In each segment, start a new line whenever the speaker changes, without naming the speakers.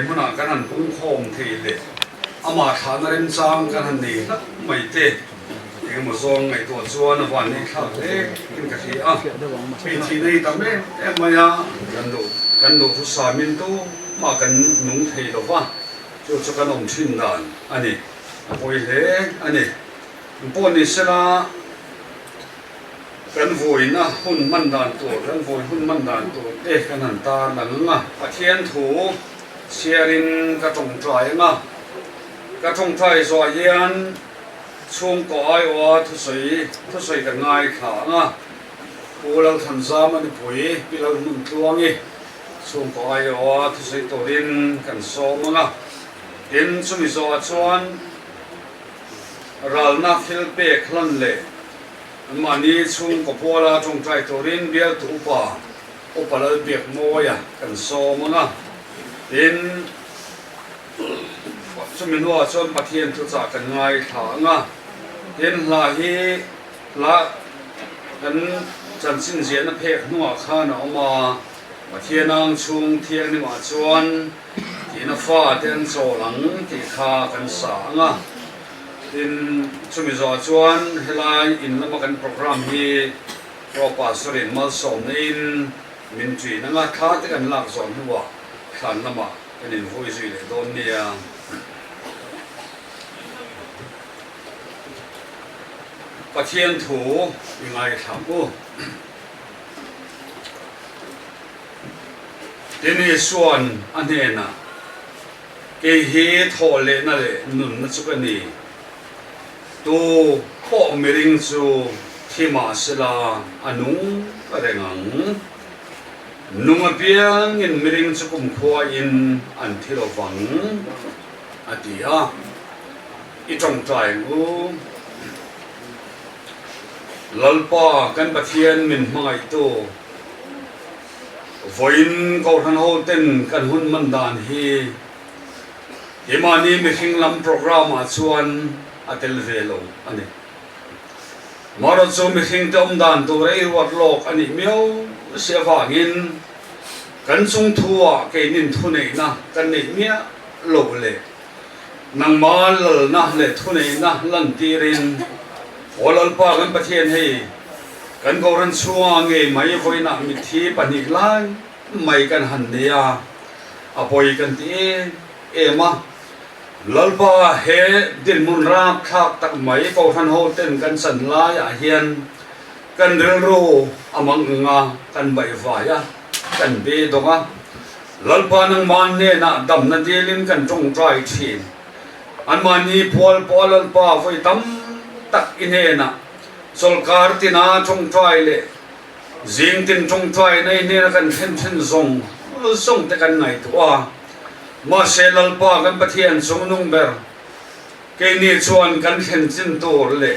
มุนากันหันพุ่งโคมทีเลยอามาฐานเรินจางกันหันนี่นักไม่เตะเองมาซองไงตัวชวนวันนี้ข้าวเล็กกินกะทิอ่ะปีที่นี้ทำไมมายากันดูทุสามินตูมากันนุ่งเทลว่าจะกันองชินดานอันนี้ปอยเล็กอันนี้ปนนี่เสละกันโวยนะหุ่นมันดานตัวกันโวยหุ่นมันดานตัวกันหันตาหนังอ่ะอาเทียนถูเชียรินกระจงใจอ่ะกระจงใจสวยันช่วงก่อยว่าทุสยกันง่ายขาอ่ะกูเราทำซ้ำมันปุ๋ยพี่เราหนุนตัวงี้ช่วงก่อยว่าทุสยตัวดินกันโซมั้งอ่ะเห็นสมิสวัสดิ์ชวนเราหน้าฟิลเปกลันเลยมันนี่ช่วงกับพวกเราจงใจตัวดินเบี้ยถูป่าอุปเราเบียกโมยกันโซมั้งอ่ะเห็นสมินว่าชวนปะเทียนทุกจากกันง่ายขาอ่ะเห็นลาฮีละกันจันสินเสียนเพกนัวข้าน้องมาปะเทียนนางช่วงเทียงนี่มาชวนที่นฟ้าเทียนโซหลังที่ข้ากันสางอ่ะเห็นสมินว่าชวนเฮลัยอินละมากันโปรแกรมที่รอปัสรินมาสอนอินมินจีนั่งท่าที่กันหลักสอนหัวขันละมาเป็นอินฟุยซีเลยโดนเนี่ยปะเทียนถูยังไงถามกูทีนี้ส่วนอันนี้นะเกี่ยทอเลนั่นเลยนุ่นนั่นสุกันนี่ตัวพ่อไม่ริงจูที่มาสลาอนุอะไรงั้งนุ่งเปียงอินไม่ริงจูกุมขวาอินอันที่เราฟังอดีอ่ะอีจงใจกูลัลปากันปะเทียนมินมังไอตัววินก็ทันโฮเต็นกันหุ่นมันดานฮีเยมานีมีหิงลำโปรแกรมมาชวนอัตเลเวลอันนี้มารถจูมีหิงเติมดานตัวเรย์วัดโลกอันนี้เมียวเสียฝางินกันซุงทัวเกนินทุนเองนะกันนี่เมียโลเลยนังมาลนะเลยทุนเองนะลันตีรินโอลัลปากันปะเทียนให้กันก็รันชัวงเงยไม่ค่อยนักมิทีปนิกลายไม่กันหันเดียอภัยกันที่มาลัลปาเฮดินมุนราบทักตักไม่ก็ทันโฮเต้นกันสันลายเฮียนกันเรื่องรู้อามังงากันใบฝ่ายกันเบดงลัลปานังมันเนี่ยนะดำนันเดลินกันจงใจทีอันมันนี่พอลลัลปาไฟตั้มตักอินเฮนะสลการตินาจงใจเลยจิงตินจงใจในเนี่ยกันเห็นส่งแต่กันไหนตัวมาเซลลปากันปะเทียนสงนุ่งเบอร์เกนี่ชวนกันเห็นจินตัวเลย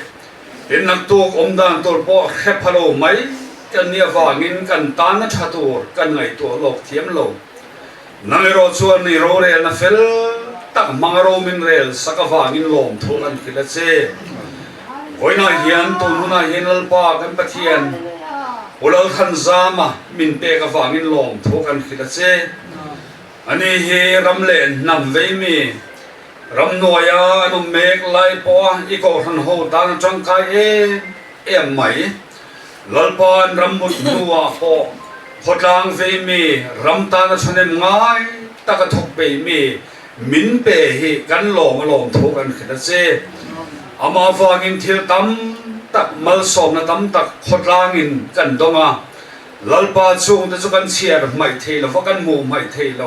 เห็นนักตัวอมดานตัวปอแคบพะโลไหมกันเนี่ยว่างินกันตานนัชตัวกันไหนตัวโลกเทียมโลกนั่งรอชวนนี่รอเรลนะเฟลตักมังรอมินเรลสักว่างินลมทุกันคิดเซ่วันนี้เฮียนตัวนู้นเฮียนลปากันปะเทียนอุลขันซามามินเปกว่างินลมทุกันคิดเซ่อันนี้เฮรำเล่นนำเวมีรำนวยานุเมกไลปออีกคนหัวตานจังไกเอ็มไหมลลปานรำบุญนัวปอพดลางเวมีรำตานชนง่ายตะกะทกเปมีมินเปเฮกันหลงทุกันคิดเซ่อามาฟังอินเทียตั้มตักมัลสมนะตั้มตักขดลางินกันดงอ่ะลัลปาช่วงที่จะกันเชียร์ไม่เทลฟักันมูไม่เทล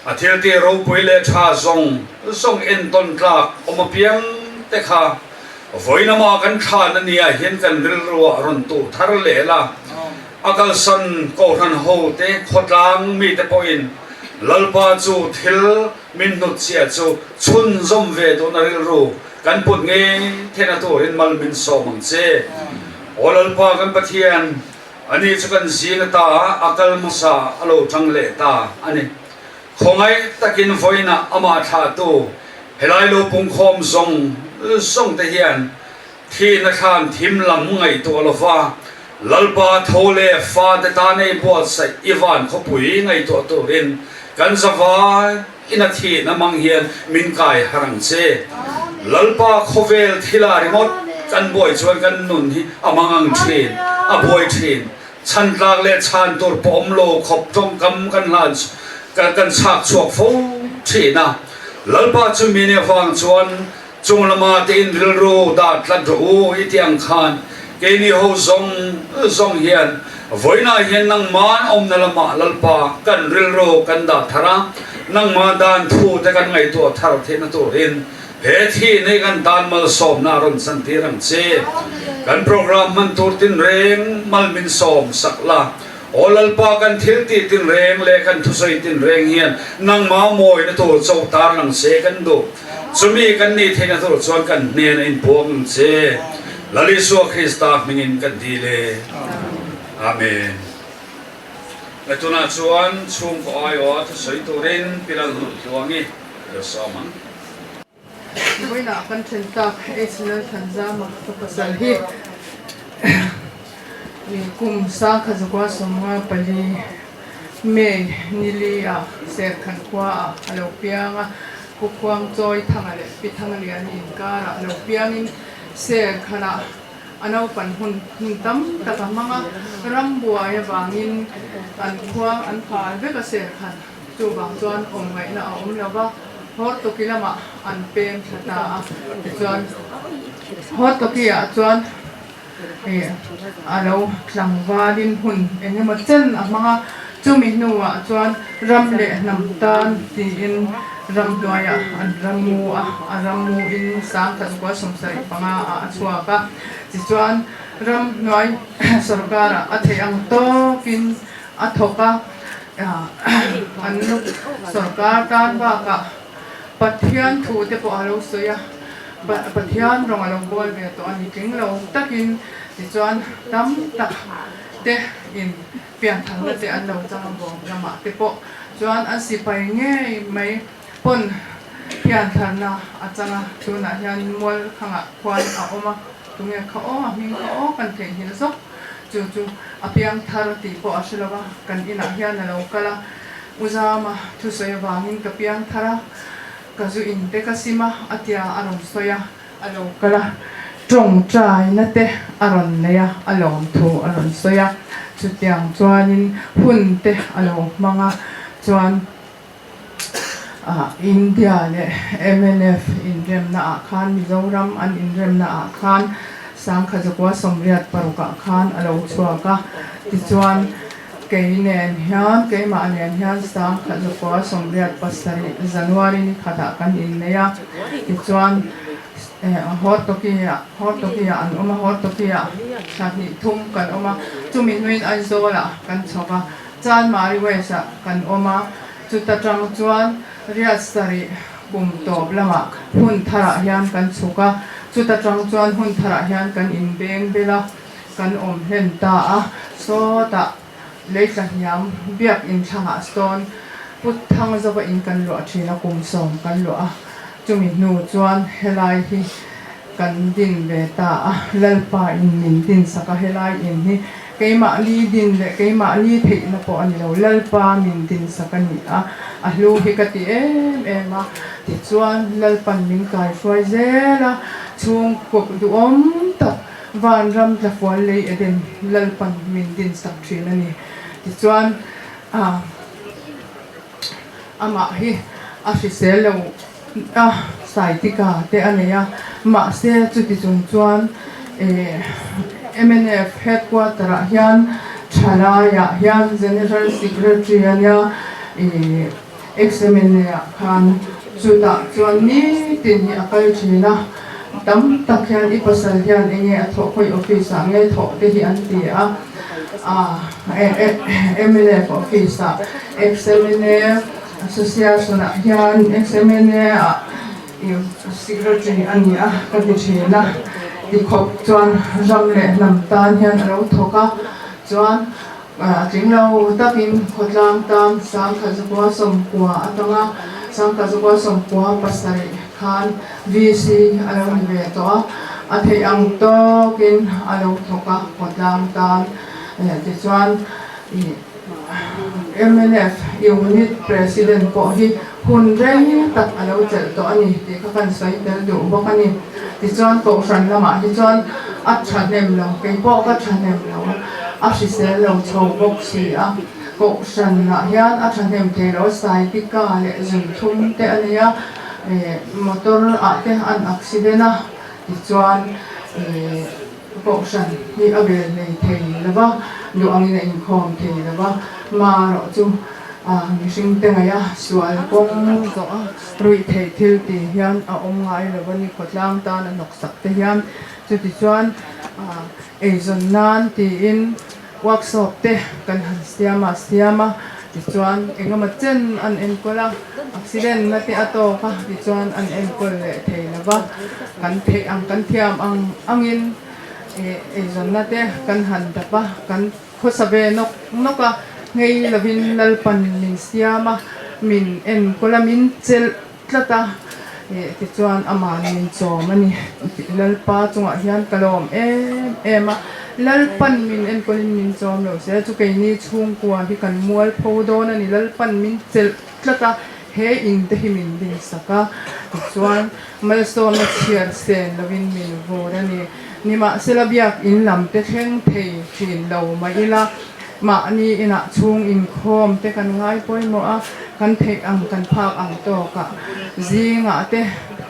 อาทิตย์ที่เราไปเล่ชาส่งเอ็นต้นกลากออกมาเพียงแต่ข้าฝอยน้ำมากันข้านั่นเนี่ยเห็นกันริลรัวรันตุทาร์เลล่ะอากาศสันก็ทันโฮเตขดลางมีแต่พอินลัลปาจูทิลมินนุตเสียจูชุนซอมเวโดนาริลรูกันปุ่นเงยเทนาตัวเห็นมัลมินโซมังเซโอลัลปากันปะเทียนอันนี้จะกันซีนตาอากาลมุสาอโลจังเลตาอันนี้คงไอ้ตะกินไฟน่ะอามาธาตูเฮลัยโลปุงคอมส่งตะเฮียนที่นักข่าวทิมลำไงตัวละฟ้าลัลปาโทเลฟ้าแต่ตาในบัวใส่อีวานเขาปุ๋ยไงตัวเรน kan zawai ina thi namang hian min kai harang che lalpa khovel thila remote kan boy chuan kan nun hi amangang thin a boy thin chan tlak le chan tur pom lo khop tong kam kan lan kan sak chuak fo thina lalpa chu mine wang chuan chung lama te in ril ro da tlat ro itiang khan ke ni ho zong hian voina hian nang man om na lama lalpa kan ril ro kan da thara nang ma dan thu te kan ngai to thar the na to in he thi nei kan dan mal som na ron san ti rang che kan program man tur tin reng mal min som sakla olalpa kan thil ti tin reng le kan thu soi tin reng hian nang ma moi na to chau tar lang se kan do chumi kan ni the na to chuan kan ne na in pom che lali su Krista mingin kan dile amen latuna chuan chung ko ayo thu soi to ren piral hu chuangi lo samang
Bây giờ con chân tập Israel thành ra mà có pasal hi cùng sang khá qua sống bali me nili à sẽ khăn qua alo piang cuộc quang joy thang ale pi thang ale ani ka alo piang in sẽ khana anau pan hun tam ta ka manga ram bua ya bangin an quang an pha ve ka sẽ khan chu bang chuan om ngai na om lawa hot to kilama an pen thata chuan hot to kia chuan alo tlangwa din hun enge ma chen amanga chumi nuwa chuan ram le nam tan ti in ram doya an ramu in sang kha kwa somsai panga a chua ka chi chuan ram noi sarkara atheyang to kin athoka an sarkar tan ba ka pathian thu te po alo soya pathian rong alo bol ve to ani king lo takin ti chuan tam tak te in pian thang na te an lo chang bom rama te po chuan an si pai nge mai pon pian than na achanga tuna hian mol khanga khwan a oma tunge kha o ming kha o kan the hin sok chu apiang thar ti po ashalawa kan ina hian na lo kala uzama thu soya wangin ka piang thara kazu in te kasima atia aron soya alo kala trong trai na te aron neya alom thu aron soya chutiang chuanin hun te alo manga chuan India le MNF inrem na khan Mizoram an inrem na khan sang khazakwa somriat paruka khan alo chuaka ti chuan keinen hian keima nen hian sang khazakwa somriat pasari January ni khata kan in neya ti chuan hot tokia an oma hot tokia thani thum kan oma chumin nuin an zola kan choka chan mari wesa kan oma chuta tang chuan riasari kum top lama hun thara hian kan chuka chuta tang chuan hun thara hian kan in beng bela kan om hen ta a so ta leitla hiam biak in thanga stone put thang zawa in kan lo thina kum som kan lo a chumi nu chuan helai hi kan din ve ta lalpa in min din saka helai in hi keima li din le keima li thei na po ani lo lalpa min din saka ni a lu hi ka ti em a ti chuan lalpan min kai foi zela chung kok du om ta van ram la fol le eden lalpan min din sak thin ani ti chuan ama hi a si selo sai tika te aneya ma se chuti chung chuan MNF headquarter hian thalaya hian general secretary ania XMNA khan chuta chuan ni tin hi akal thina tam tak hian ipasal hian enge atho khoi office a nge tho te hi an ti MNF office XMNA association hian XMNA secretary ania ka ti thina di khop chuan ram le nam tan hian alo thoka chuan jinglo takin khotlam tam sang khazakwa somkwa atanga sang khazakwa somkwa pasari khan VC alo ni ve to athei ang to kin alo thoka khotlam tam ti chuan MNF unit president po hi hun rei tak alo chel to ani ti kha kan sai tel du bok ani ti chuan ko ran lama hi chuan a thanem lo ke po ka thanem lo a hri sel lo chho bok si a ko ran na hian a thanem te lo sai ti ka le zum thum te ania motor a te an accident a ti chuan ko ran hi a bel nei thei lova lu angin in khom thei lova ma ro chu mihring te ngai a sual kong zo a rui thei thil ti hian a om ngai lova ni khotlang tan a nok sak te hian chu ti chuan eizon nan ti in workshop te kan han siama ti chuan engama chen an en kola accident na ti ato ka ti chuan an en kol le thei lova kan thei ang kan thiam ang angin eizon na te kan han dapa kan khosabe noka ngei lavin lalpan min siama min en kola min chel tlata ti chuan aman min chom ani lalpa chunga hian kalom ema lalpan min en kolin min chom lo se chu ke ni chung kwa hi kan mual phodon ani lalpan min chel tlata he in te hi min din saka ti chuan milestone na chiar sen lavin min vorani nima selabiak in lam te theng thei thin lo maila ma ni ina chung in khom te kan ngai poimo a kan thei ang kan phak ang to ka zinga te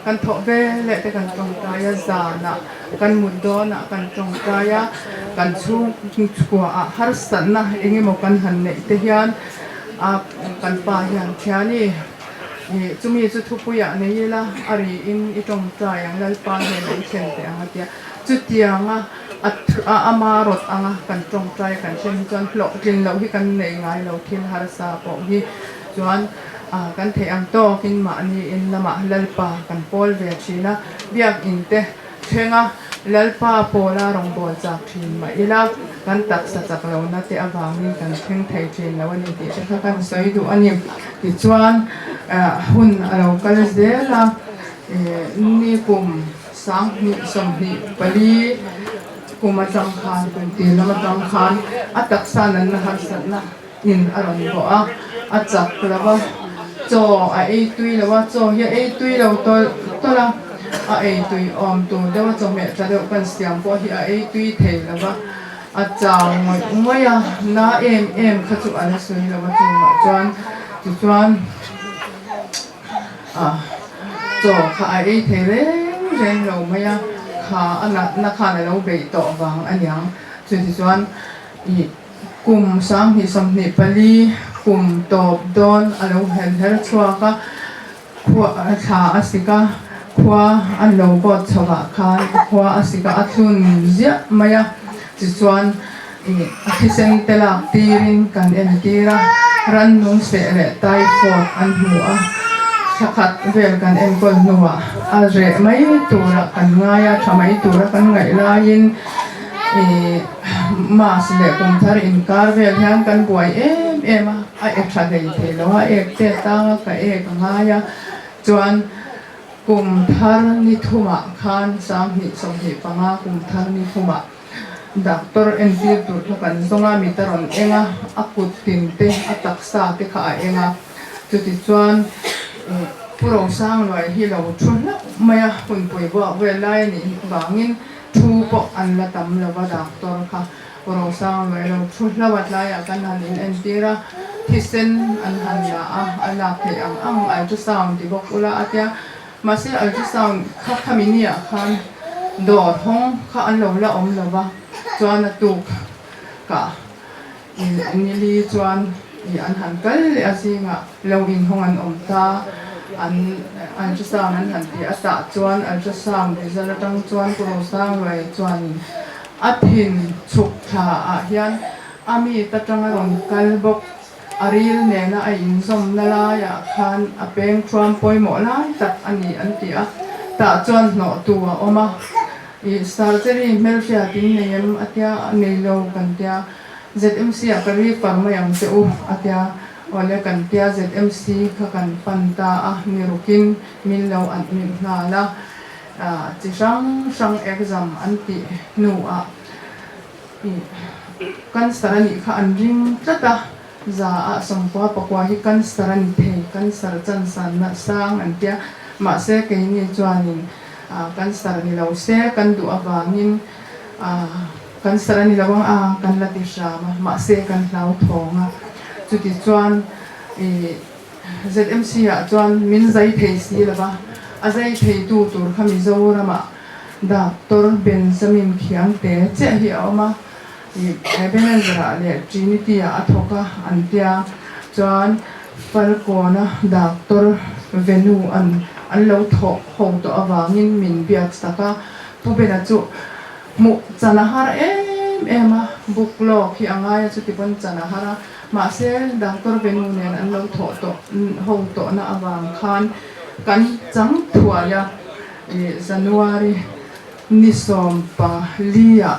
kan tho ve le te kan tong kaya zana kan mundo na kan tong kaya kan chung chukwa a har san na engi mo kan han nei te hian a kan pa hian thiani chumi chu thupuya nei la ari in itong tayang lalpa he nei chen te anga tia chutianga amarot anga kan tong try kan chen chuan hlo tin lo hi kan nei ngai lo thil har sa po hi chuan kan thei ang to kin ma ni in lama lalpa kan pol ve thina biak in te thenga lalpa pola rong bol chak thin ma ila kan tak sa chak lo na te awang kan theng thei thin lo ani ti kha kan soi du ani ti chuan hun alo kal zela ni kum sang ni som ni pali kuma tang khan kun ti lama tang khan atak sanan na har san na in aron bo a chak lawa cho a ei tui lawa cho ya ei tui lo to la a ei tui om tu dewa cho me ta deuh kan siam po hi a ei tui thei lawa a chaw ngoi a na em kha chu an sui lawa chu ma chuan cho kha a ei thei ren lo maya kha na kha na lo be to wang anyang chu ti chuan I kum sang hi som ni pali kum top don alo hen her chua ka khwa tha asika khwa an lo bot chawa khan khwa asika athun zia maya ti chuan hisen tela tirin kan en tira ran nung se le tai for an hua sakat vel kan en kol nuwa a re mai tura kan ngaya thamai tura kan ngai lain mas le kum thar in kar vel hian kan buai em a tha dei the lo a te ta ka ngaya chuan kum thar ni thuma khan sang hi som hi panga kum thar ni thuma doctor en ti tu kan zonga mi taron enga akut tin te ataksa te kha enga chu ti chuan puro sang loi hi lo thuna maya hun pui bo we lai ni bangin thu po an la tam la wa doctor kha puro sang loi lo thuna wat lai kan han in entira hisen an han ya ala ke ang ultrasound ti bok ula atya mase ultrasound kha khaminia khan dor hong kha an lo la om la wa chuan tu ka in li chuan I an han kal asinga lo in hong an om ta an ultrasound an han ti ata chuan ultrasound result tang chuan puro sang loi chuan athin chuk tha a hian ami tatanga ron kal bok aril ne na a in som na la ya khan apeng tram poimo lai tak ani an ti a ta chuan no tu a oma I surgery melfia tin nem atia nei lo kan tia ZMC a kari farma yang te u atia ole kan tia ZMC kha kan panta a nirukin min lo an min na la chi sang exam an ti nu a kan sarani kha an ring tata za a songkwa pakwa hi kan staran the kan sar chan san na sang an tia ma se ke ni chuanin kan star ni lo se kan du awangin kan star ni lawang kan la ti sha ma se kan lau thonga chuti chuan ZMC a chuan min zai thei si lawa a zai thei tu tur khami zorama Dr. Benjamin Khiang te che hi awma Ebenezer le Trinity a thoka antia chuan Falcona Dr. Venu an lo tho ho to awangin min biak staka pubena chu mu chanahar ema buklo khi angai chu tipon chanahara ma se Dr. Venu nen an lo tho to ho to na awang khan kan chang thuaya January nisom pa lia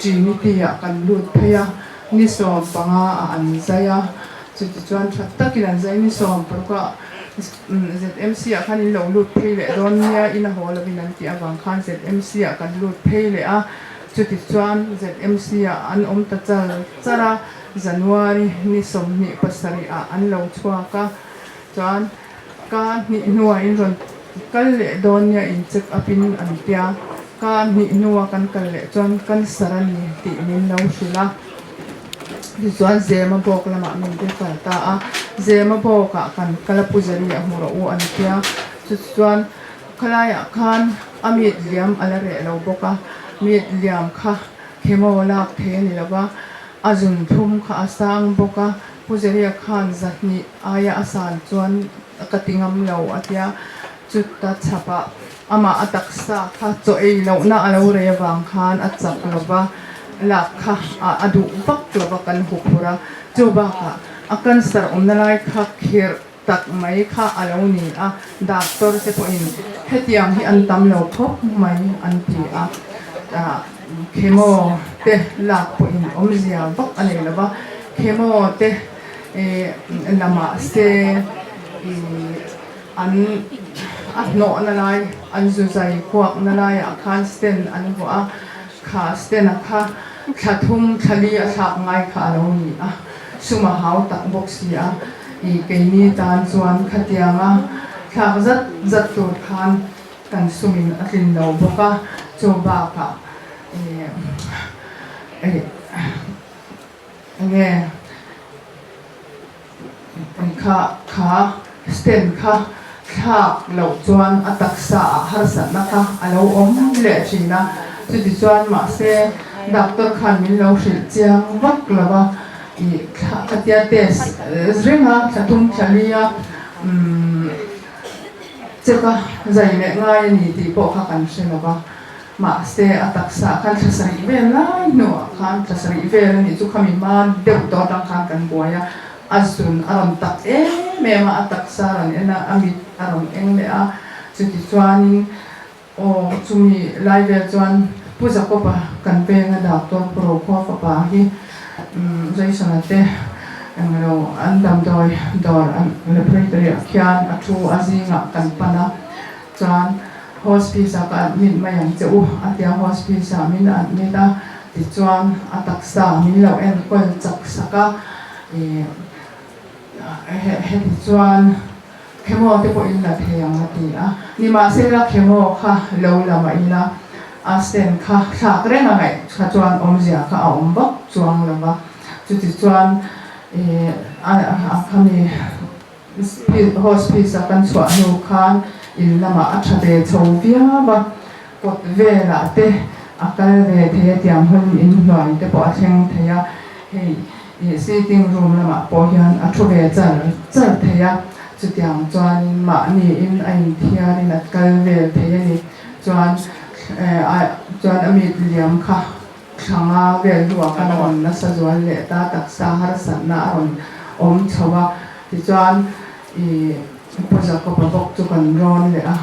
Trinity kan lut phaya nisom panga an zaya chuti chuan thattakin an zai nisom parka ZMC khan in lo lut phele don nia in a hol binan ti awang khan ZMC kan lut phele a chuti chuan ZMC an ta chara January nisom ni pasari an lo chuaka chuan ka ni nuwa in ron kal le don nia in check upin an tia ka ni nuwa kan kal le chuan kan sarani ti min lo shila chuan zema bok lama min te ta a zema boka kan kala pujari a hmura u an tia chuan khalaya khan amit liam ala re lo boka mit liam kha khemo lak the ni lawa azun thum kha asang boka pujari khan zatni aya asan chuan katingam lo atia chutta chapa ama ataksa kha cho ei lo na alo re wang khan achak lova lakha adu bak lova kan hupura chuba ka akan sar omnalai kha khir tak mai kha alo ni a doctor se po in hetiang hi an tam lo thop mai an ti a chemo te lak po in omzia bak ane lova chemo te lama se an no na lai an zu zai kwak na lai a khan sten an bo a kha sten a kha thathum thali a thak ngai kha lo ni a suma hau tak box ya I ke ni tan chuan khatianga thak zat tur khan kan sumin atlin lo boka choba ka kha sten kha thak lo chuan ataksa harsa naka alo om le china chuti chuan ma se doctor khan min lo hril chiang vak lawa I khatia test ringa thatum thalia cheka zai me ngai ni ti po kha kan shelawa ma se ataksa khan thasari vel lai no khan thasari vel ni chu khami man deu to tang khan kan buaya azun aram tak mema atak saran ena amit aram engle a chuti chuanin chumi live chuan puja ko pa kan pe nga doctor pro ko pa hi zai sanate anglo andam doi dor laboratory khian athu azinga kan pana chuan hospice ka min mayang cheu atia hospice min an meta ti chuan atak sa min lo en kol chak saka chuan chemo te po in la theyang ati a ni ma se la chemo kha lo lama ina asten kha thak renga ngai kha chuan omzia kha om bak chuang lama chuti chuan a khami hospice kan chwa no khan in lama a thade chovia ba pot vela te akal ve the tiang hun in noi te po atheng theya hei sitting room lama po hian a thu ve char theya chutiang chuan ma ni in ain thiarin atkal vel theya ni chuan chuan amit liam kha thanga vel duwa kan on na sa zual le ta taksa har san na on om chawa ti chuan poja ko bok chu kan ron le a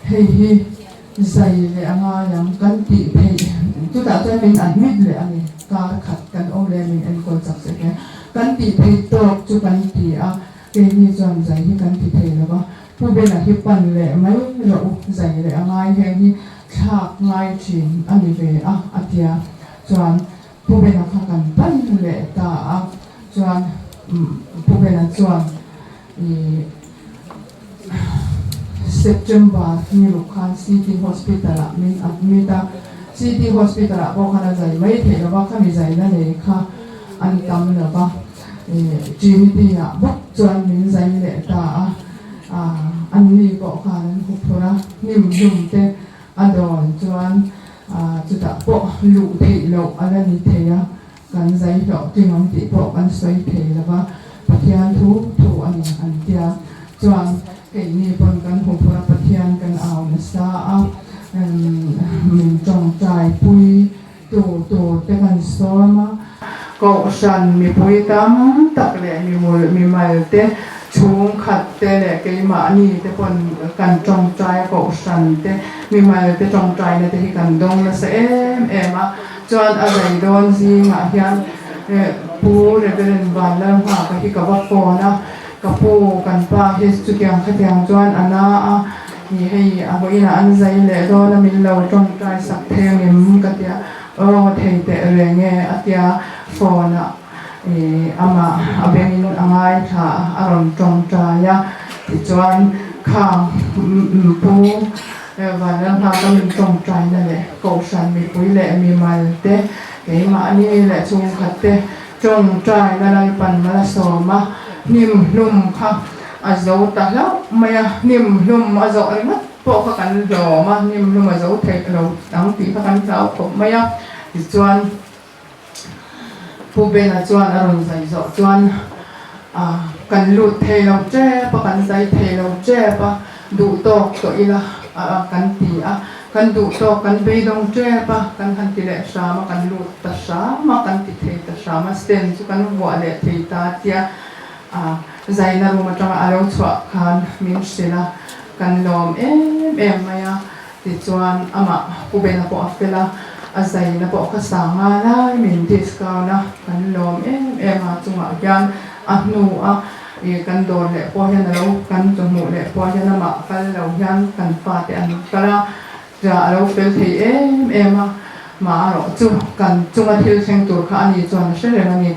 hei hi zai le anga yang kan ti phei tu ta chuan min an mit le ani ka khat kan om le min en ko chak se ke kan ti phei tok chu kan ti a ke ni chuan zai hi kan ti phei lawa pu be na hi pan le mai ro zai le anga he hi thak ngai thin ani ve a atia chuan ผู้เป็นนักการปั้นเละตาจวนผู้เป็นนักจวนSeptember มีลูกค้า City Hospital มีอัดมีตา City Hospital บอกขนาดใจไม่เท่าว่าข้ามีใจนั่นเองค่ะอันนี้ทำเลยว่าGMT บุกจวนมีใจเละตาอันนี้บอกขนาดหุบพระนิ่มยุ่งเตะอดอนจวนจุดตะปะลูกเทโลอันนี้เทียกันใจดอกที่มันติปะกันสวยเทแล้วว่าปะเทียนทุอันนี้อันเดียจวนเกี่ยนี่ปนกันหุบพระปะเทียนกันเอาเนื้อสามันจงใจปุยตัวเตกันสวมาก็ฉันมีปุยตั้งตักเลยมีมาเตช่วงขัดเตะเลยกี่มานี่เตปนกันจงใจก็ฉันเตมีมาเตจงใจเนี่ยเตที่กันดงละเสมาจวนอะไรโดนซีมาเฮียนปูเรเบรนบาลแล้วหาไปที่กับว่าโฟนะกับปูกันป้าเฮสจุกยังขัดยังจวนอันน่านี่ให้อาบุอินาอันใจเลยโดนมิลเราจงใจสักเทมิมกัดยาเทเตเรงเงอัตยาโฟนะอามาอาเบนินอ่างไอท่าอารมณ์จงใจที่จวนข้างปูวันนั้นพาก็มีจงใจนั่นแหละกูฉันมีปุ้ยแหละมีมาเตะไอ้มานี่แหละชุงขัดเตะจงใจนั่นอะไรปันมาละสมานิ่มนุ่มค่ะอาโจตาแล้วไม่นิ่มนุ่มอาโจอะไรมั้งพวกกันโจมานิ่มนุ่มอาโจเทเราตั้งตีกันเราผมไม่ที่จวนผู้เป็นจวนอารมณ์ใจจวนกันหลุดเทเราเจ็บกันใจเทเราเจ็บดูโตก็อีละกันตีกันดูโตกันไปดงเจ็บกันทันทีเลยสามากันหลุดตาสามากันติเทตาสามาสเตนสุกันวัวเลยเทตาเตียใจน่ารู้มาจังอารมณ์สวะคันมินสิละกันลมมายาติจวนอามาผู้เป็นผู้อัฟเฟล่าใจน่าผู้ข้าสังมาได้มินดิสกาวนะกันลมมาจังยันนูกันโดนเลยพอยันเรากันจมูกเลยพอยันมากันเรายันกันฟาดอันก็แล้วจะเราเฟลที่มาเราจุกันจุงอาทิตย์เชิงตัวข้านี่จวนเชื่อเลยนี่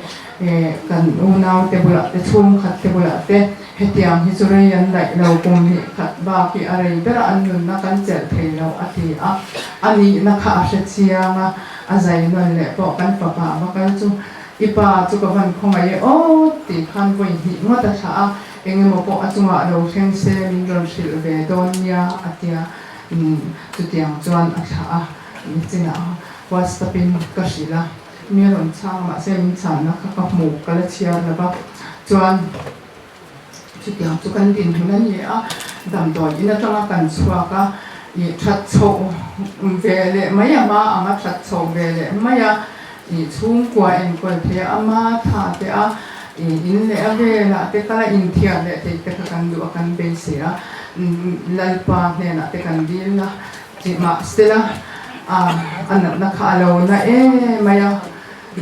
กันอุณาวเตบุระเตชุ่มขัดเตบุระเตเหตุอย่างที่สุริยันได้เราคงนี่ขัดบากีอะไรเบระอันนึงนักกันเจอเทเราอธิอันนี้นักข่าวเชียงอาศัยนั่นแหละบอกกันป่ามากันจุอีป้าจุกวันคงไงตีขันวันหิมัตชาเองมาบอกจุมาเราเชิงเซมินรอนชิลเวดอนยาอธิจุดอย่างจวนอาชานี่จริงว่าสปินก็สิละมีหล่นช่างมาเส้นฉันนะคะกับหมูกระเชียร์แล้วก็จวนจุดอย่างจุกันดินทั้งนั้นเนี่ยดำตัวยินดีต้อนรับกันชัวร์ก็ชัดโชว์เวลไม่ยามาอาชัดโชว์เวลไม่ยาชุ่มกว่าเองก็เทียมาท่าเทียอินเล่เวลาเทียก็ละอินเทียเล่เทียกันดูกันเบสเสียลัลปาเนี่ยนะเทียกันดีละจิมาสเตล่าอันนั้นนักข่าวนะไม่ยา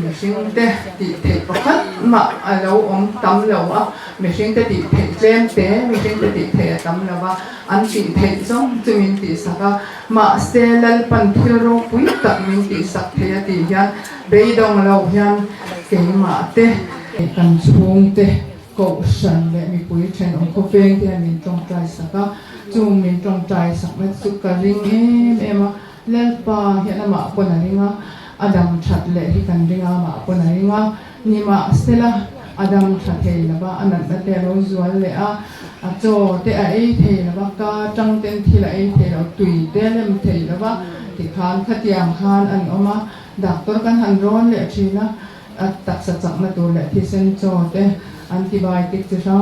ไม่ใช่แต่ติเทปพัดมาเราตั้มเราไม่ใช่แต่ติเทเจมเตไม่ใช่แต่ติเทตั้มเราอันติเทส่งจะมีติสักมาเซลล์ปันทิโรปุยตัดมีติสักเทียติยันเบยดงเรายันเกี่ยมาเตกันช่วงเตก็ฉันเลยมีปุยเชนองค์เฟงที่มีตรงใจสักจูมีตรงใจสักเม็ดสุกริงมาเล่นปาเห็นมาคนอะไรงะอดัมชัดเลยที่กันริงมาคนอะไรงะนี่มาสเตล่าอดัมชัดเทนะว่าอันนั้นแต่เราจวนเลยโจเตะเทนะว่าก็จังเต็นที่ละเทเราตุยเตเล่มเทนะว่าที่คานขัดยางคานอันออกมาดักตัวกันหันร้อนเลยทีนะตักสัจมาตัวเลยที่เซนโจเตอันติบายติกจะช่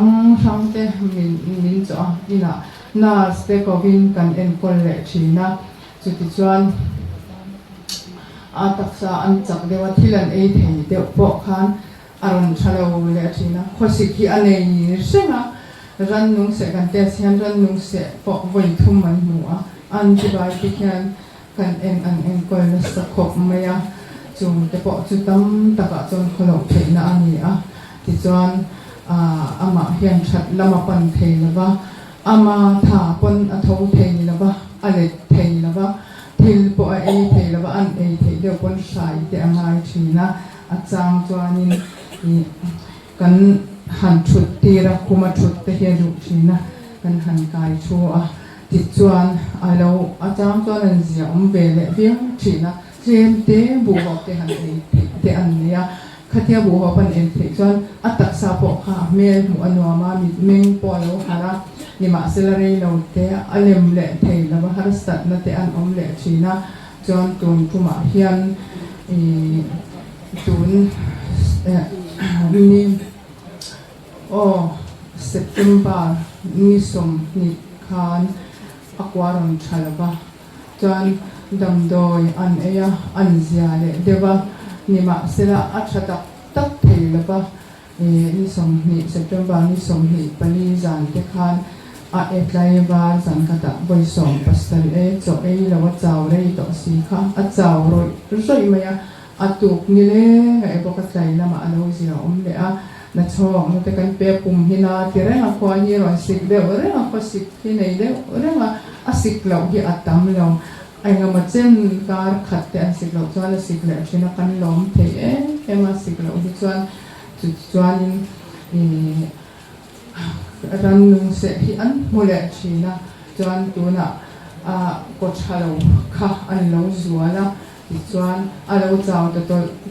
างเตมินจ่อนี่นะน่าสเตก็วินกันเอ็นคนเลยทีนะจุดที่ชวนตักษาอันจักเดียวที่ลันเทเดียวปอกคันอารมณ์ชาโลเลยทีนะข้อสิที่อันนี้ใช่ไหมรันนุ่งเสกันเตสยันรันนุ่งเสปอกไว้ทุ่มมันหัวอันที่บายที่กันเอ็นก็เลยสักขบไม่ยาจุงแต่ปอกจุดตั้มตะกะจนขลุ่มเทนะอันนี้ที่ชวนอามาเฮียนชัดละมาปันเทนะว่าอามาถาปนอโทเทนะว่าอะไรเทนะว่าเท thil po a ei thei lova an ei thei deuh pon hrai te angai thina a chang chuanin kan han thut tira kuma thut te hi ru thina kan han kai thu a ti chuan a lo a chang chuan an zia ve le viang thina jem te bu hok te han ei te an nia khatia bu ho pan en thei chuan a taksa po kha mel mu anwa ma mi meng po lo hara ni ma selare lo te alem le thei lova har stat na te an om le thina chuan tun kuma hian tun ni September ni som ni khan akwaron thalwa chuan damdoi an eya an zia le deva ni ma sela athata tak thei lova ni som ni September ni som ni pani zan te khan a etlai var zan kata boi som pastal cho lawa chaw rei to si kha a chaw roi maya atuk ni le ngai boka tlai lama alo zia om le a na chong no te kan pe pum hina tire na kwa ni ro sik de ore na ko sik hi nei de ore ma asik lo hi atam lo ai nga ma chen kar khat te asik lo chuan asik le china kan lom the ma sik lo hi chuan ran nung se hi an mole china chuan tuna a ko thalo kha an lo zuala ti chuan a lo chaw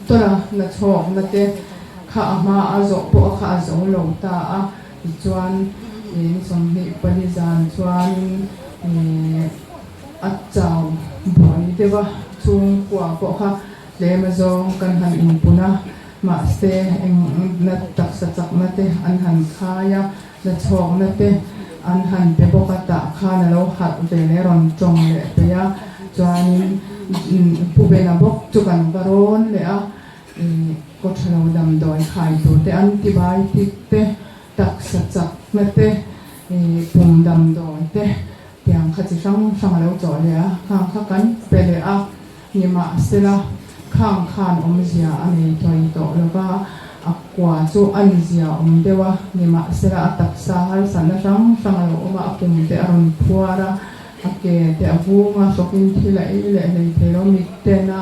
to ra na chong na te kha ama azo po kha azo lo ta a ti chuan som hi pani zan chuan a chaw boi dewa chung kwa po kha le ma zong kan han in puna ma se eng na tak sa chak na te an han khaya na chong na te an han pe boka ta kha na lo hat ve le ron chong le pe ya chuan pu be na bok chu kan baron le a ko thalo dam doi khai to te antibiotic te tak sa chak na te pum dam doi te tiang kha chi sang lo cho le a khang kha kan pe le a ni ma sela khang khan om zia ani toi to lo ba akwa chu an zia om dewa ni ma sela atak sa har san na sang lo ma akum te aron phuara ake te avunga sokin thila ile nei te lo mit te na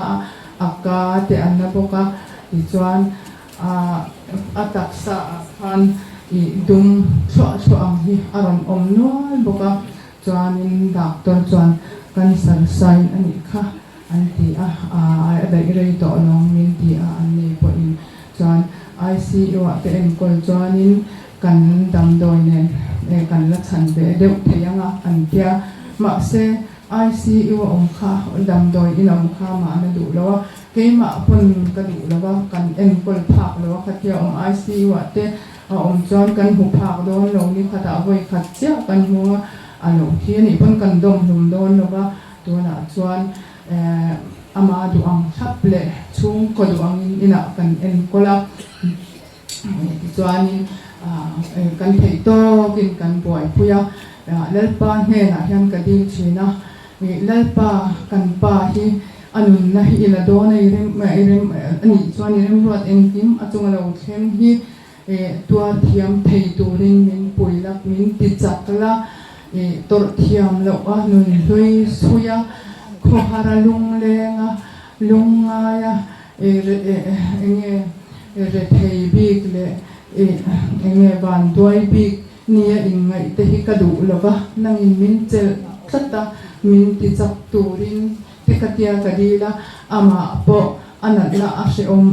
aka te anna boka i chuan atak sa khan i dum chwa ang hi aron om nual boka chuan in doctor chuan cancer sign ani kha anti dai rei to long min ti an nei po in chuan ICU te en kol chuan in kan dam doi nen kan la chan be deuh theyanga an tia ma se ICU om kha dam doi in om kha ma na du lawa ke ma pon ka du lawa kan en kol phak lawa khatia om ICU te om chuan kan hu phak don lo ni khata voi khat chia kan huwa alo hi ni pon kan dom hum don lawa tuna chuan ama du ang thap le chung ko du ang ina kan en kola chuan kan thei to kin kan boi puya lalpa he na hian ka ding china lalpa kan pa hi anun na hi ila do na irem ani chuan irem ruat en kim achunga lo khem hi tua thiam thei turin min puilak min ti chakla tor thiam lo a nun hlui suya kho hara lung lenga lunga ya enge re thei bik le enge ban doi bik nia ingai te hi ka du lova nangin min chel tata min ti chak turin te katia kadila ama po anat na ashe om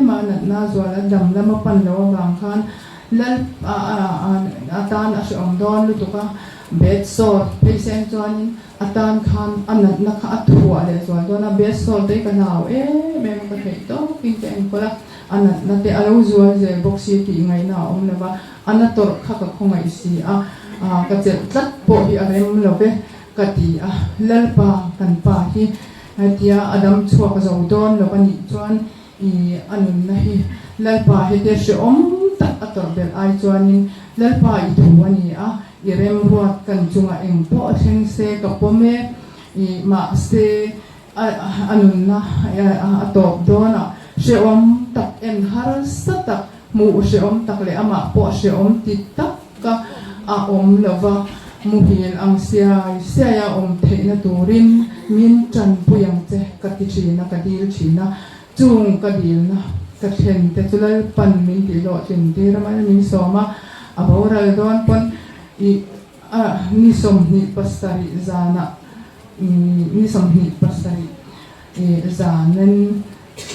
ma anat na zwala dam lama pan lo bang khan lal atan ashe om don lu tuka bed sore patient chuanin atan khan anat na kha athua le zwal dona bed sore te ka naw me ka thei to pin te en kola anat na te alo zwal je boxi ti ngai na om lova anator kha ka khongai si ka che tat po hi arem love ka ti lalpa kan pa hi hatia adam chua ka zo don lo pani chuan I anun na hi lalpa hi te she om tak ator bel ai chuanin lalpa I thuani I rem ruat kan chunga eng po theng se ka pome I ma se anun na atop dona she om tak en har sa mu she om tak le ama po she om ti tak ka om lova muhil ang siya thei na turin min chan puyang che katichina kadil china chung kadil na kathen te tulal pan min ti lo tin ti raman min soma aboral don pon i ni som ni pastari zana ni som ni pastari zanen